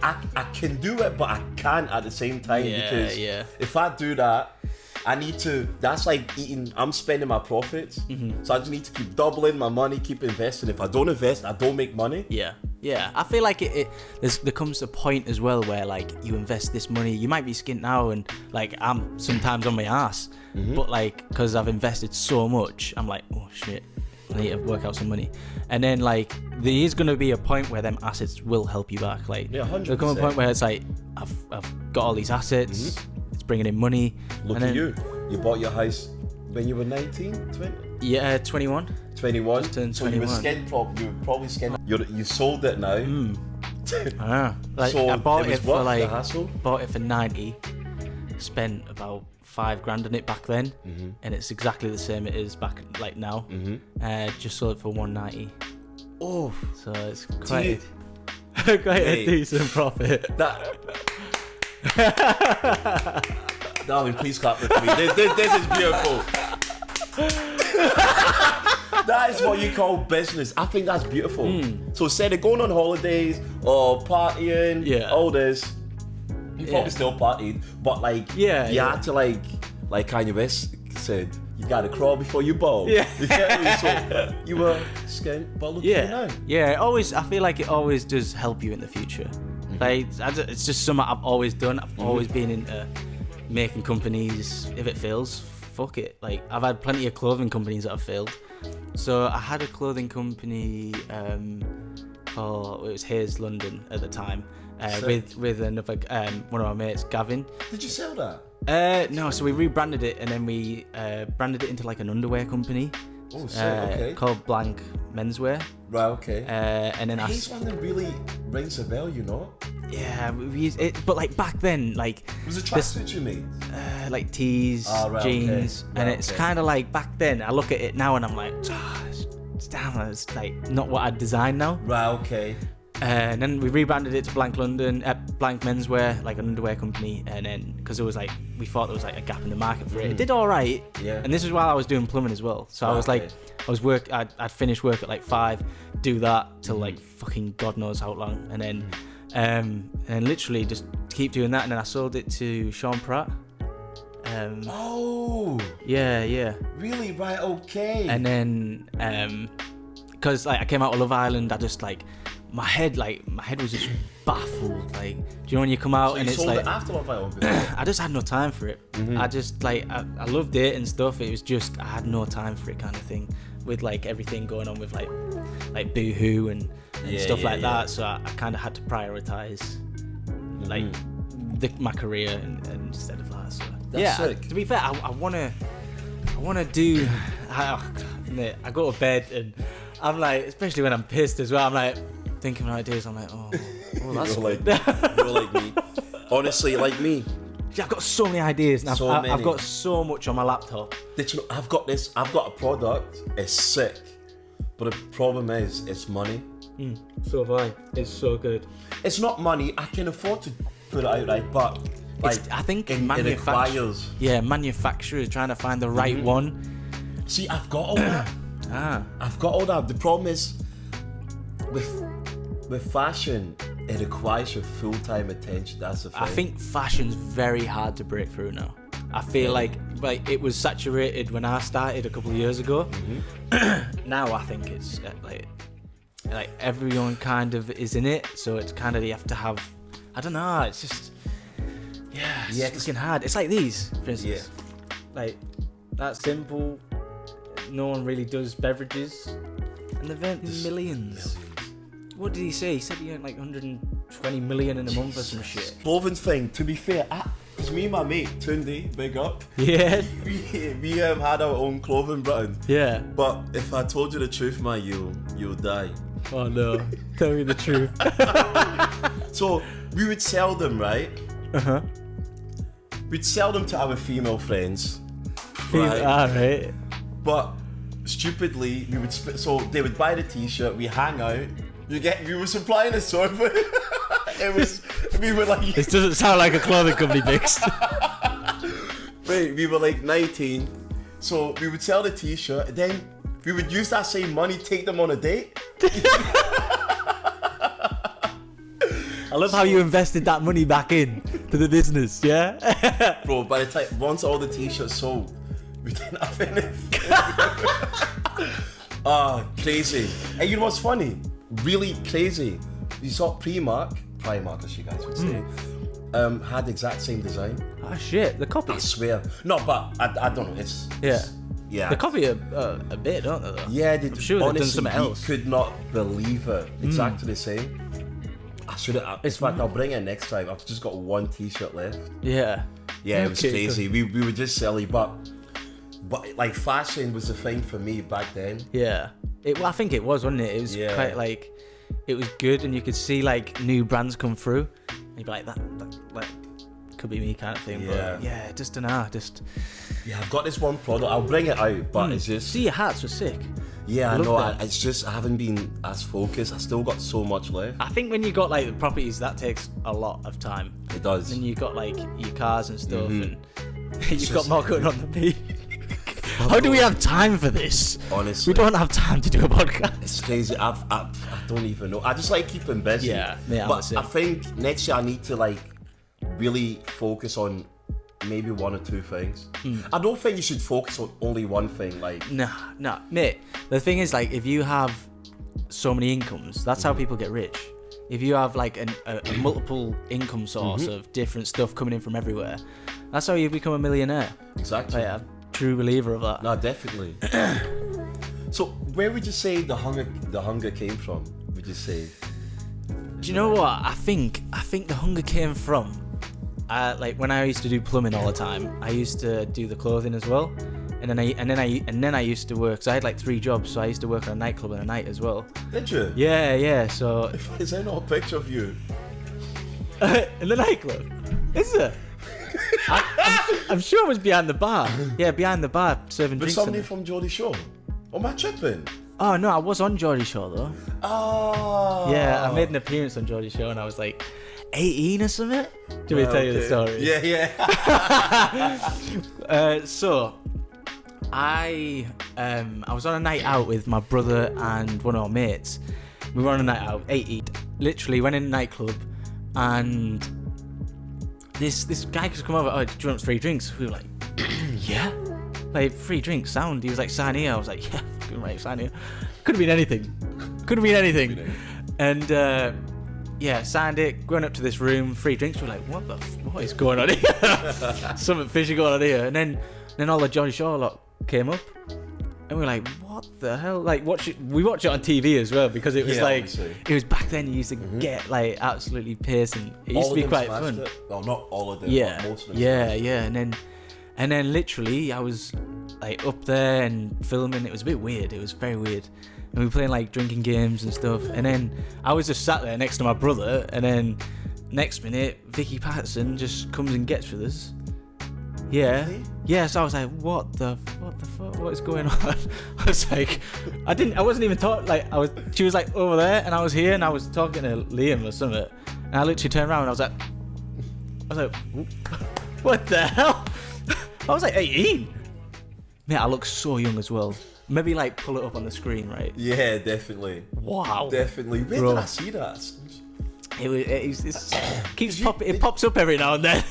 I can do it, but I can't at the same time. Yeah, Because yeah. if I do that, I need to, that's like eating, I'm spending my profits. So I just need to keep doubling my money, keep investing. If I don't invest, I don't make money. Yeah, yeah. I feel like there comes a point as well where like you invest this money. You might be skint now, and like I'm sometimes on my ass, but like because I've invested so much, I'm like, oh shit, I need to work out some money. And then like there is gonna be a point where them assets will help you back. Like Yeah, 100%. there'll come a point where it's like I've got all these assets, it's bringing in money. Look and at then, you. You bought your house when you were 19, 20? Yeah, 21. 21. Just turned So you were 21. you were probably skint. You sold it now. Like So I bought it was it for worth the like hassle? bought it for 90, spent about $5,000 on it back then, and it's exactly the same it is back like now. Just sold it for 190, Oh, so it's you- quite quite Hey. a decent profit. Darling, please clap with me. This is beautiful. That is what you call business. I think that's beautiful. So instead of going on holidays or partying, Yeah. all this, you probably Yeah. still partied, but like, Yeah, you yeah. had to like Kanye West said, you gotta crawl before you bowl. Yeah. You get me? So you were skint, but look at you Yeah, now. yeah. I feel like it always does help you in the future. Like it's just something I've always done. I've always been into making companies. If it fails, fuck it. Like I've had plenty of clothing companies that have failed. So I had a clothing company called, it was Hayes London at the time, with another one of my mates, Gavin. Did you sell that? No, so we rebranded it and then we branded it into like an underwear company. Oh, sick, okay. Called Blank Menswear. Right, okay. And then He's one that really rings a bell, you know? yeah, we used it, but like back then, like Was it tracksuit you made? like tees, Ah, right, okay. jeans, and Right, it's okay. kind of like back then. I look at it now and I'm like, it's damn, it's like not what I'd designed now. Right, okay. And then we rebranded it to Blank London, Blank Menswear, like an underwear company. And then because it was like we thought there was like a gap in the market for it. It did all right. Yeah. And this is while I was doing plumbing as well. So I was like, I'd finish work at like 5, do that till like fucking God knows how long, and then and literally just keep doing that. And then I sold it to Sean Pratt. Yeah. Really? Right, okay. And then because like I came out of Love Island, I just like my head was just baffled. Like, do you know when you come out So and you it's sold like it after Love Island? I just had no time for it. I just like I loved it and stuff. It was just I had no time for it, kind of thing, with like everything going on with like Boohoo and stuff like that. So I kind of had to prioritize like my career and instead of that. So That's sick. to be fair, I wanna do. Mate, I go to bed and I'm like, especially when I'm pissed as well, I'm like thinking of ideas. I'm like, oh that's You're like me. Honestly, like me. I've got so many ideas and I've got so much on my laptop. Did you know, I've got a product, it's sick, but the problem is it's money. So have I. It's so good. It's not money, I can afford to put it out, right? But like, I think it requires. manufacturers trying to find the right one. See, I've got all that. I've got all that. The problem is with fashion, it requires your full-time attention. That's the thing. I think fashion's very hard to break through now. I feel like it was saturated when I started a couple of years ago. Now I think it's like everyone kind of is in it, so it's kind of you have to have. I don't know. It's just it's fucking hard. It's like these, for instance. Like that's simple. No one really does beverages, and they've earned millions. What did he say? He said he earned like 120 million in a month or some shit. Clothing thing. To be fair, it's me and my mate Tunde. Big up. Yeah. We had our own clothing brand. Yeah. But if I told you the truth, man, you'll die. Oh no! Tell me the truth. So we would sell them, right? We'd sell them to our female friends. Right. But stupidly, we would so they would buy the t-shirt, we hang out. We were supplying a sofa. We were like. This doesn't sound like a clothing company, Bix. Wait, we were like 19, so we would sell the t-shirt. Then we would use that same money, take them on a date. I love how you invested that money back in to the business, yeah? Bro, by the time once all the t-shirts sold, we didn't have anything. Crazy. And you know what's funny? Really crazy. You saw Primark, as you guys would say, had the exact same design. Oh shit, the copy. I swear. No, but I don't know. It's yeah. They copy a bit, don't they? Though? Yeah, I'm sure they've done something else. Could not believe it. Exactly the same. I should have. In fact, I'll bring it next time. I've just got one t-shirt left. Yeah. Yeah, it was crazy. We were just silly, but like fashion was the thing for me back then. Yeah. I think it was, wasn't it? It was quite like, it was good, and you could see like new brands come through, and you'd be like, that could be me kind of thing. Yeah. But yeah, just an Yeah, I've got this one product. I'll bring it out, but it's just. See, your hats were sick. Yeah, I know. It's just I haven't been as focused. I still got so much left. I think when you got like the properties, that takes a lot of time. It does. Then you got like your cars and stuff, and you've got more going on than me. How do we have time for this? Honestly, we don't have time to do a podcast. It's crazy. I don't even know. I just like keeping busy. Yeah, but I think next year I need to like really focus on maybe one or two things. I don't think you should focus on only one thing. Like nah, mate. The thing is, like, if you have so many incomes, that's how people get rich. If you have like a multiple income source of different stuff coming in from everywhere, that's how you become a millionaire. Exactly. Like, I'm a true believer of that. No, definitely. So, where would you say the hunger came from? Would you say? Do you know what? I think the hunger came from. Like when I used to do plumbing all the time, I used to do the clothing as well, and then I used to work. So I had like 3 jobs. So I used to work at a nightclub in the night as well. Did you? Yeah. So is there not a picture of you in the nightclub? Is there? I'm sure it was behind the bar. Yeah, behind the bar serving with drinks. somebody from Geordie Show. Oh, am I tripping? Oh no, I was on Geordie Shore though. Oh. Yeah, I made an appearance on Geordie Shore and I was like 18 or something. Do we tell you the story? Yeah. So I was on a night out with my brother and one of our mates. We were on a night out, 18. Literally went in a nightclub and this guy just come over, oh, do you want free drinks? We were like, yeah. Like, free drinks, sound. He was like, sign here. I was like, yeah, fucking right, sign here. Could have been anything. And yeah, signed it, going up to this room, free drinks. We're like, what is going on here? Something fishy going on here. And then all the Geordie Shore lot came up. And we were like, what the hell? Like, we watch it on TV as well because it was obviously. It was back then you used to get like absolutely pissed and it used to be quite fun. It. Well, not all of them, Yeah, but most of them. yeah. And then literally I was like up there and filming. It was a bit weird. It was very weird. And we were playing like drinking games and stuff. And then I was just sat there next to my brother. And then next minute, Vicky Patterson just comes and gets with us. Yeah. Really? Yeah, so I was like, what the fuck? What is going on? I was like, I wasn't even talking, like, she was like over there and I was here and I was talking to Liam or something. And I literally turned around and I was like, what the hell? I was like 18. Man, I look so young as well. Maybe like pull it up on the screen, right? Yeah, definitely. Wow. Definitely. Where Bro. did I see that? It pops up every now and then.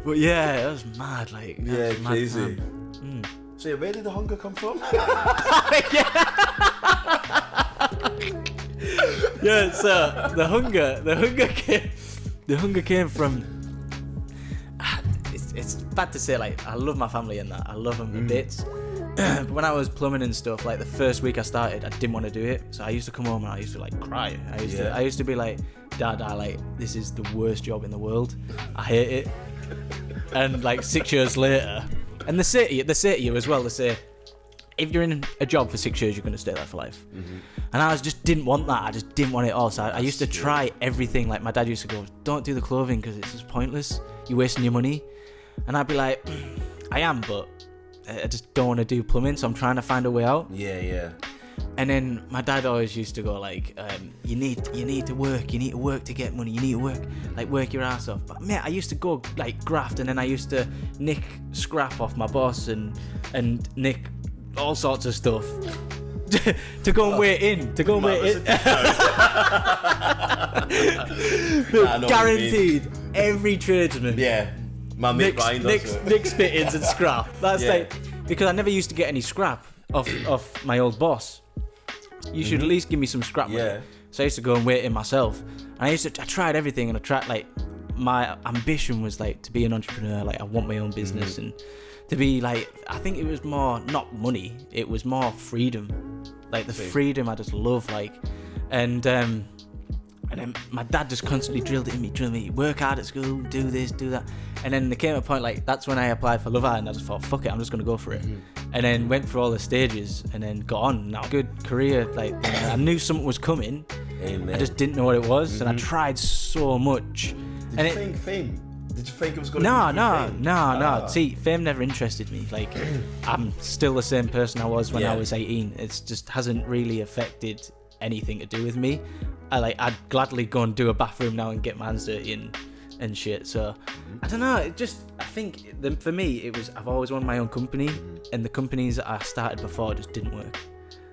But yeah, it was mad. Like, Yeah, was mad crazy. time. So where did the hunger come from? Yeah, so the hunger came from. It's bad to say, like, I love my family and that. I love them to bits. But when I was plumbing and stuff, like the first week I started, I didn't want to do it. So I used to come home and I used to like cry. I used to be like, Dad, like, this is the worst job in the world. I hate it. And like 6 years later, and they say to you as well, they say, if you're in a job for 6 years, you're going to stay there for life. And I just didn't want that. I just didn't want it all. So I used to try everything. Like my dad used to go, don't do the clothing because it's just pointless. You're wasting your money. And I'd be like, I am, but I just don't want to do plumbing. So I'm trying to find a way out. Yeah. And then my dad always used to go like, you need to work. You need to work to get money. You need to work your ass off. But mate, I used to go like graft, and then I used to nick scrap off my boss and nick all sorts of stuff to go and wait in. Guaranteed, every tradesman. Yeah. My mate Ryan does it. Nick's fittings and scrap. That's like, because I never used to get any scrap off my old boss. You should at least give me some scrap money. Yeah. So I used to go and wait in myself. And I tried everything, and I tried, like, my ambition was like to be an entrepreneur. Like, I want my own business and to be like, I think it was more not money, it was more freedom. Like the freedom I just love, like, and then my dad just constantly drilled it in me, work hard at school, do this, do that. And then there came a point, like, that's when I applied for Love Island. I just thought, fuck it, I'm just gonna go for it. And then went through all the stages and then got on. Now, good career, like, I knew something was coming. Amen. I just didn't know what it was, and I tried so much. Did you think fame? Did you think it was going to be fame? No. See, fame never interested me. Like, I'm still the same person I was when I was 18. It just hasn't really affected anything to do with me. I'd gladly go and do a bathroom now and get my hands dirty and shit. So I don't know. I think for me it was, I've always wanted my own company, and the companies that I started before just didn't work.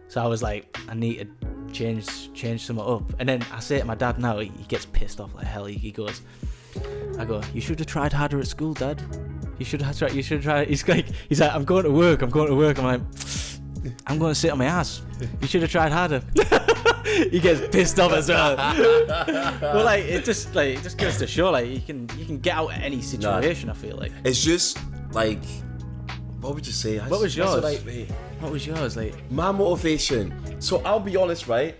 So I was like, I need to change something up. And then I say to my dad now, he gets pissed off like hell. He goes, I go, you should have tried harder at school, Dad. You should have tried. He's like, I'm going to work. I'm like, I'm going to sit on my ass. You should have tried harder. He gets pissed off as well. But like, it just goes to show, like, you can get out of any situation. I feel like it's just like, what would you say? What was yours? Like, what was yours? Like, my motivation. So I'll be honest, right?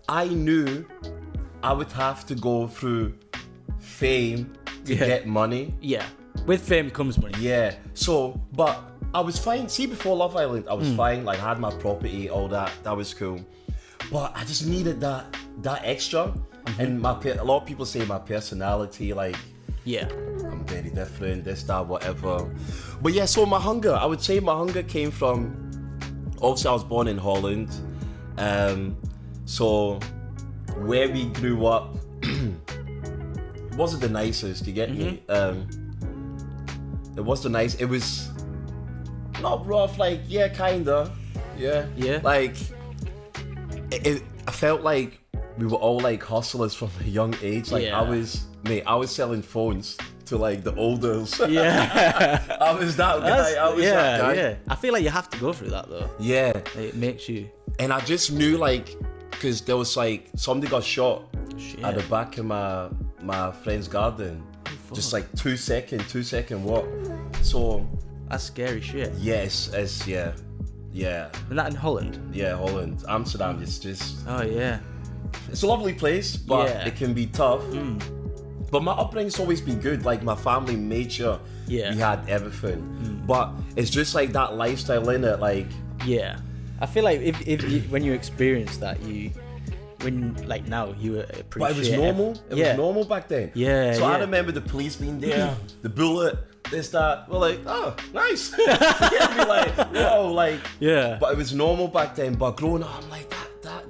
I knew I would have to go through fame to get money. Yeah. With fame comes money. Yeah. So, but I was fine. See, before Love Island, I was fine. Like, I had my property, all that. That was cool. But I just needed that extra. And a lot of people say my personality, like, yeah, I'm very different, this, that, whatever. But yeah, so I would say my hunger came from, obviously I was born in Holland. So where we grew up wasn't the nicest, you get me? It was it was not rough, like, yeah, kinda. Yeah. Like, I felt like we were all like hustlers from a young age. Like, I was selling phones to like the olders. Yeah. I was that guy. That guy. Yeah. I feel like you have to go through that though. Yeah. It makes you. And I just knew, like, because there was like, somebody got shot at the back of my friend's garden. Just like 2 second walk. So that's scary shit. Yes, yeah. And that in Holland? Yeah, Holland. Amsterdam is just... Oh, yeah. It's a lovely place, but it can be tough. But my upbringing's always been good. Like, my family made sure we had everything. But it's just like that lifestyle in it, like... Yeah. I feel like if you, when you experience that, now you appreciate. But it was normal. It was normal back then. Yeah. So I remember the police being there, the bullet, this, that. We're like, oh, nice. Yeah, be like, whoa, like. Yeah. But it was normal back then. But growing up, I'm like,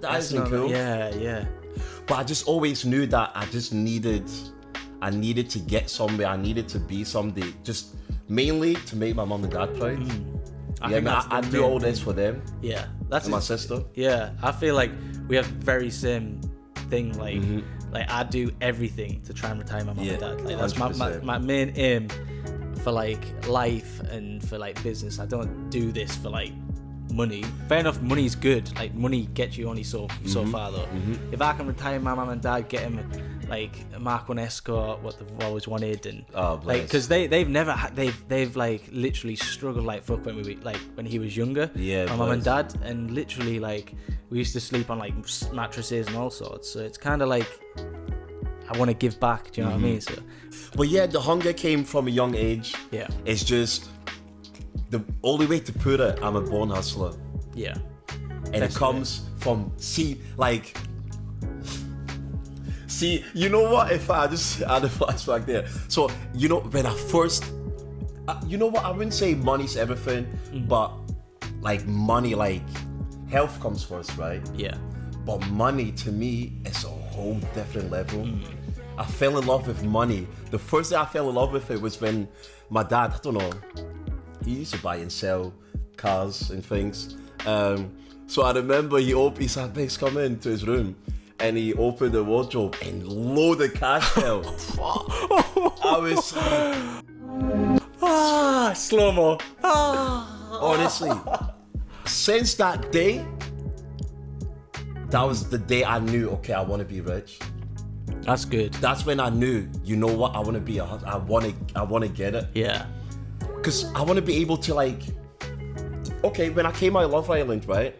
that isn't cool. Yeah. But I just always knew that I needed to get somewhere. I needed to be somebody. Just mainly to make my mom and dad proud. I do all this for them. Yeah, that's my sister. Yeah, I feel like we have very same thing. Like, like I do everything to try and retire my mom and dad. Like, that's my main aim for like life and for like business. I don't do this for like money. Fair enough, money is good. Like, money gets you only so far though. If I can retire my mom and dad, get him like a Mark 1 Escort, what they've always wanted, and like, because they've never they've like literally struggled like fuck when he was younger. Yeah, my mom and dad, and literally like we used to sleep on like mattresses and all sorts. So it's kind of like I want to give back. Do you know what I mean? So, but yeah, the hunger came from a young age. Yeah, it's just the only way to put it. I'm a born hustler. Yeah, and it comes from See, you know what? If I just add a flashback there. So, you know, when I first, you know what? I wouldn't say money's everything, but like money, like health comes first, right? Yeah. But money to me is a whole different level. I fell in love with money. The first day I fell in love with it was when my dad, I don't know, he used to buy and sell cars and things. So I remember he said, "Biggs, come into his room." And he opened the wardrobe and loaded cash fell. I was like... slow-mo. Honestly, since that day, that was the day I knew, okay, I want to be rich. That's good. That's when I knew, you know what, I want to be I want to get it. Yeah. Because I want to be able to, like... Okay, when I came out of Love Island, right?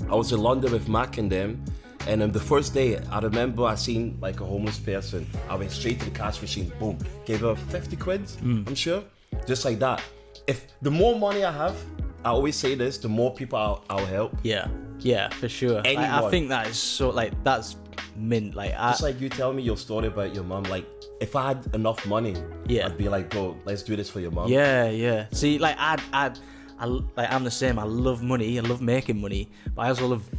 I was in London with Mac and them. And the first day, I remember I seen like a homeless person. I went straight to the cash machine, boom, gave her 50 quid, I'm sure. Just like that. If the more money I have, I always say this, the more people I'll help. Yeah, for sure. Like, I think that is so, like, that's mint. Like, just like you tell me your story about your mom, like, if I had enough money, I'd be like, bro, let's do this for your mom. Yeah. See, like, I'm the same. I love money. I love making money, but I also love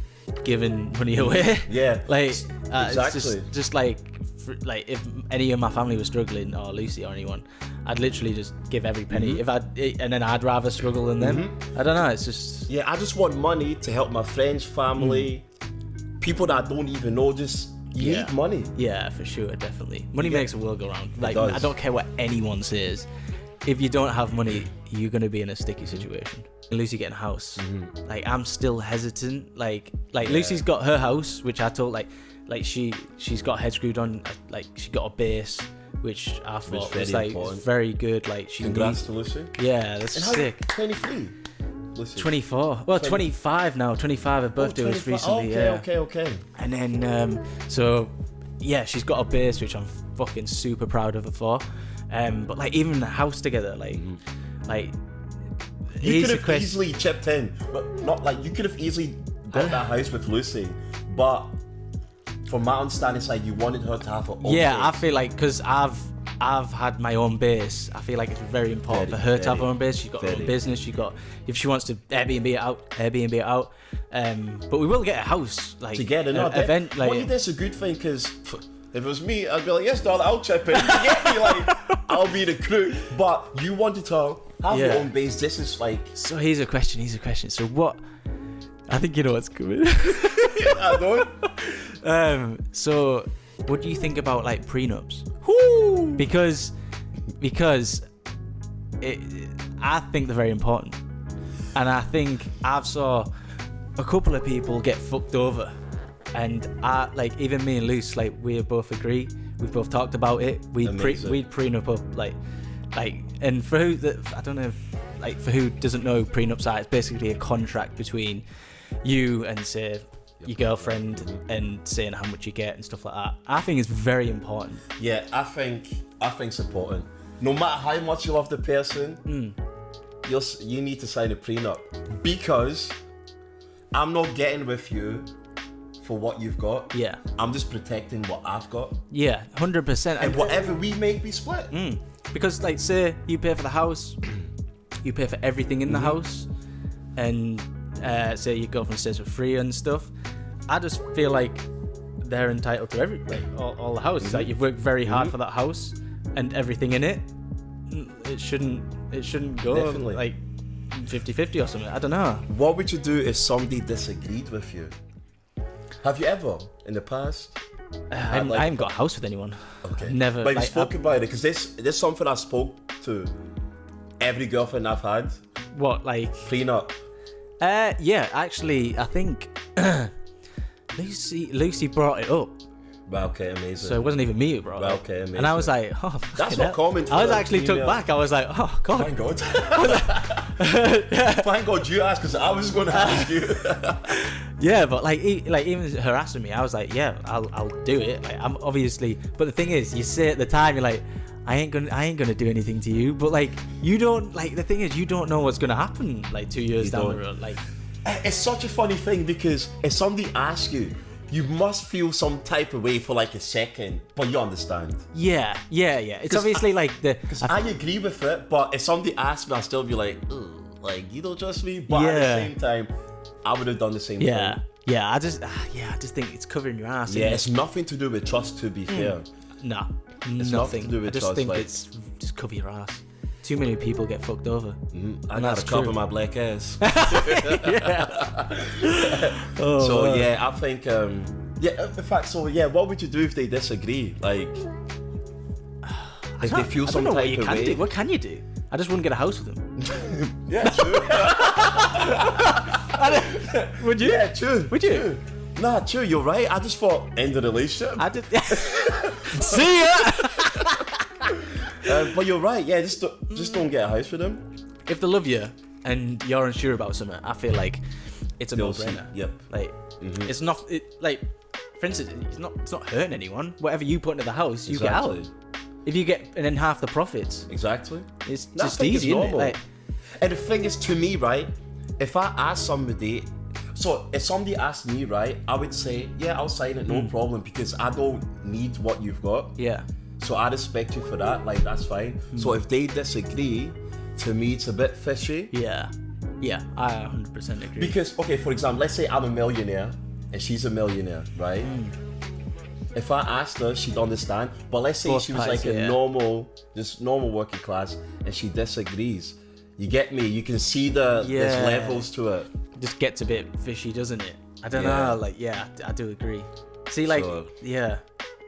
giving money away. Yeah, like exactly. It's just like if any of my family was struggling, or Lucy or anyone, I'd literally just give every penny. And then I'd rather struggle than them. I don't know. It's just I just want money to help my friends, family, people that I don't even know. Just need money. Yeah, for sure, definitely. Money makes the world go round. Like, I don't care what anyone says. If you don't have money, you're gonna be in a sticky situation. Lucy getting a house, like, I'm still hesitant. Like Lucy's got her house, which I told like she's got her head screwed on. Like, she got a base, which I thought was like very good. Like, congrats to Lucy. Yeah, that's sick. 23. Lucy. 24. Well, 25 now. 25. Her birthday was recently. Okay. And then so yeah, she's got a base, which I'm fucking super proud of her for. But like, even the house together, like you could have easily chipped in, but not like you could have easily got that house with Lucy, but from my understanding, it's like you wanted her to have her own place. I feel like because I've I've had my own base. I feel like it's very important for her to have her own base. She's got her own business. If she wants to Airbnb it out. But we will get a house like together. No, event. Like, well, that's a good thing because if it was me, I'd be like, yes, darling, I'll chip in. You get me? Like, I'll be the crew. But you wanted to have your own base. This is like. So here's a question. So what? I think you know what's coming. I don't. So what do you think about like prenups? Woo! Because I think they're very important, and I think I've saw a couple of people get fucked over, and I like even me and Luce, like we both agree. We've both talked about it. We'd prenup up like, and for who that I don't know if like for who doesn't know prenups are, it's basically a contract between you and say your girlfriend and saying how much you get and stuff like that. I think it's very important. Yeah, I think it's important. No matter how much you love the person, you need to sign a prenup, because I'm not getting with you for what you've got. Yeah. I'm just protecting what I've got. Yeah, 100%. And whatever we make, we split. Because like say you pay for the house, you pay for everything in the house, and say your girlfriend stays for free and stuff. I just feel like they're entitled to all the houses. Like you've worked very hard for that house and everything in it. It shouldn't go Definitely. like 50-50 or something. I don't know. What would you do if somebody disagreed with you? Have you ever in the past? I haven't got a house with anyone. Okay. Never. But you spoke about it because this is something I spoke to every girlfriend I've had. What, like Prenup. Yeah, actually, I think Lucy brought it up. Well, okay, amazing. So it wasn't even me who brought Well, it. okay, amazing. And I was like, oh, that's not common. I was actually took back. I was like, oh god. Thank God. Thank God you asked, because I was going to ask you. Yeah, but like even harassing me, I was like, yeah, I'll do it. Like I'm obviously, but the thing is, you say at the time, you're like, I ain't gonna do anything to you. But like you don't, like the thing is, you don't know what's gonna happen like 2 years down the road. Like it's such a funny thing, because if somebody asks you, you must feel some type of way for like a second, but you understand. Yeah. It's obviously like the. Because I agree with it, but if somebody asks me, I'll still be like, ugh, like you don't trust me. But at the same time, I would have done the same thing. Yeah. I just think it's covering your ass. Yeah, it's nothing to do with trust. To be fair, no, it's nothing to do with I just trust. think Like, it's just cover your ass. Too many people get fucked over. I gotta cover my black ass. Oh, yeah, I think in fact, what would you do if they disagree? Like if they feel some type of way? What can you do? I just wouldn't get a house with them. Yeah, true. Would you? Yeah, true. Would you? True. Nah, true, you're right. I just thought end the relationship. I did. See ya. But you're right, yeah, just don't get a house with them. If they love you and you're unsure about something, I feel like it's a They'll no-brainer. see, yep. Like it's not. Like for instance, it's not hurting anyone. Whatever you put into the house, you get out. If you get and then half the profits. Exactly. It's just easy, isn't it? Like, and the thing is, to me, right, if I ask somebody, so if somebody asked me, right, I would say, yeah, I'll sign it, no problem, because I don't need what you've got. yeah. So I respect you for that, like that's fine. So if they disagree, to me it's a bit fishy. Yeah, I 100% agree. Because, okay, for example, let's say I'm a millionaire and she's a millionaire, right? If I asked her, she'd understand. But let's say she was like a normal working class, and she disagrees. You get me? You can see there's levels to it. It just gets a bit fishy, doesn't it? I don't know. Like, yeah, I do agree. See, like, yeah,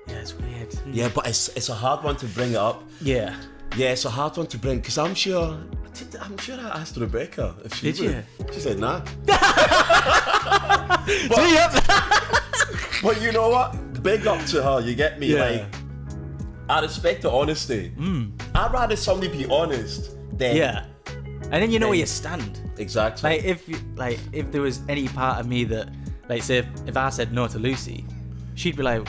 it's weird. Yeah, but it's a hard one to bring up. Yeah, it's a hard one to bring, because I'm sure I asked Rebecca if she Did you? She said nah. but, But you know what? Big up to her, you get me? Yeah. Like, I respect her honesty. I'd rather somebody be honest than... yeah. And then you know where you stand. Exactly. Like, if there was any part of me that, like, say, if I said no to Lucy, she'd be like,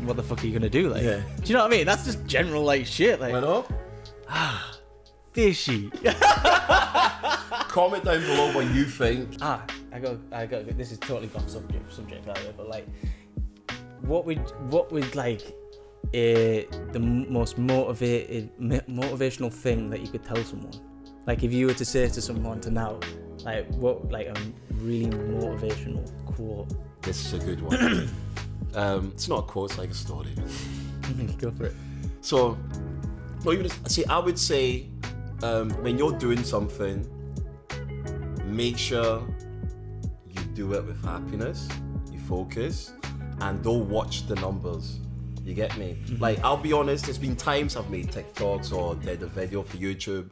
what the fuck are you gonna do? Like, Yeah. do you know what I mean? That's just general, like, shit. Like, I know. fishy. Comment down below what you think. I got. This is totally off subject, by the way, but like, what would like the most motivational thing that you could tell someone? Like if you were to say to someone to now, like what, like a really motivational quote? This is a good one. It's not a quote, it's like a story. Go for it. So, I would say, when you're doing something, make sure you do it with happiness, you focus, and don't watch the numbers. You get me? Like, I'll be honest, there's been times I've made TikToks or did a video for YouTube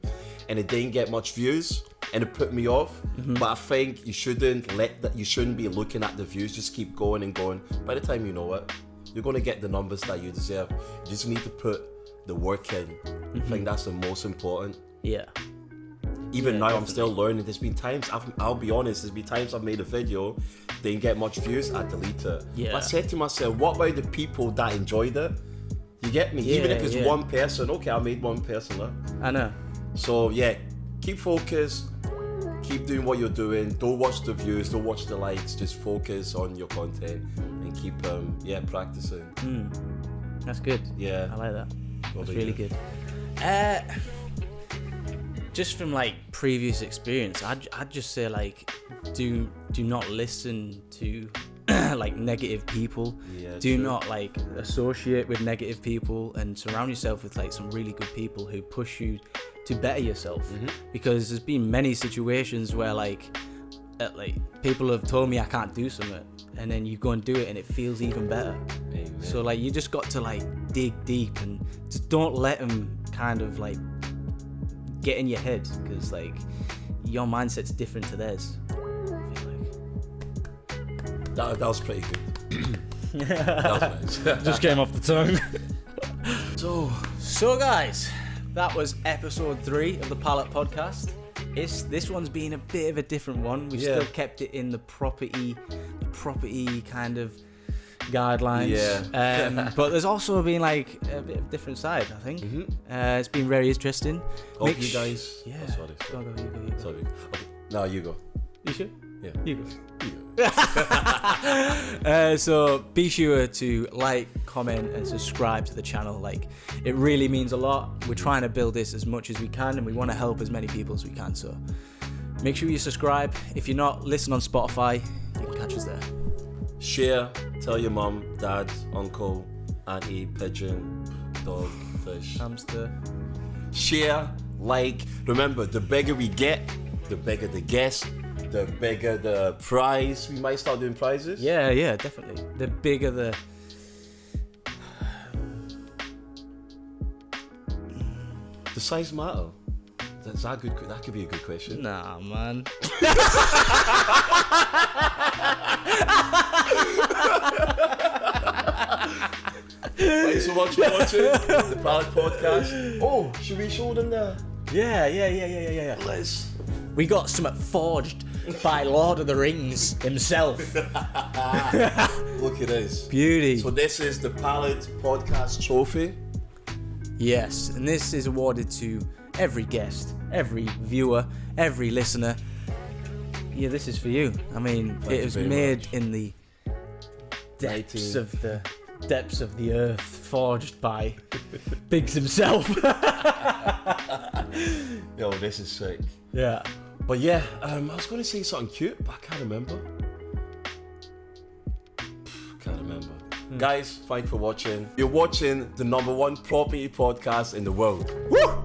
and it didn't get much views and it put me off. But I think you shouldn't be looking at the views, just keep going and going. By the time you know it, you're going to get the numbers that you deserve. You just need to put the work in. I think that's the most important. Yeah. Even now, definitely. I'm still learning. There's been times, I'll be honest, there's been times I've made a video, didn't get much views, I delete it. Yeah. But I said to myself, what about the people that enjoyed it? You get me? Even if it's one person, okay, I made one person up. I know. So yeah, keep focused, keep doing what you're doing, don't watch the views, don't watch the likes, just focus on your content and keep practicing. That's good. Yeah. I like that. What That's about really you? good. Just from like previous experience, I'd just say like do not listen to like negative people. Yeah, do true. not like associate with negative people and surround yourself with like some really good people who push you to better yourself. Because there's been many situations where like people have told me I can't do something and then you go and do it and it feels even better. Amen. So like you just got to like dig deep and just don't let them kind of like get in your head, because like your mindset's different to theirs. I feel like. That was pretty good. That was nice. Just came off the tongue. So guys, that was episode 3 of the Palette Podcast. This one's been a bit of a different one. We've still kept it in the property kind of guidelines. Yeah. But there's also been like a bit of different side, I think. It's been very interesting. hope you guys. Yeah. Oh, sorry. Go, you go. Sorry. Okay. Now you go. You sure? Yeah. You go. So be sure to like, comment and subscribe to the channel. Like, it really means a lot. We're trying to build this as much as we can and we want to help as many people as we can. So make sure you subscribe. If you're not, listen on Spotify. You can catch us there. Share, tell your mum, dad, uncle, auntie, pigeon, dog, fish. Hamster. Share, like, remember, the bigger we get, the bigger the guest, the bigger the prize. We might start doing prizes. Yeah, definitely. The bigger the... The size matter. Is that good? That could be a good question. Nah, man. Thanks so much for watching the Palette Podcast. Oh, should we show them the... Yeah. Let's... We got something forged by Lord of the Rings himself. Look at this. Beauty. So this is the Palette Podcast trophy. Yes, and this is awarded to every guest, every viewer, every listener. Yeah, this is for you. I mean, Thank it you was very made much. in the depths 19. of the earth, forged by Biggs himself. Yo, this is sick. Yeah. But yeah, I was going to say something cute, but I can't remember. Guys, thanks for watching. You're watching the #1 property podcast in the world. Woo!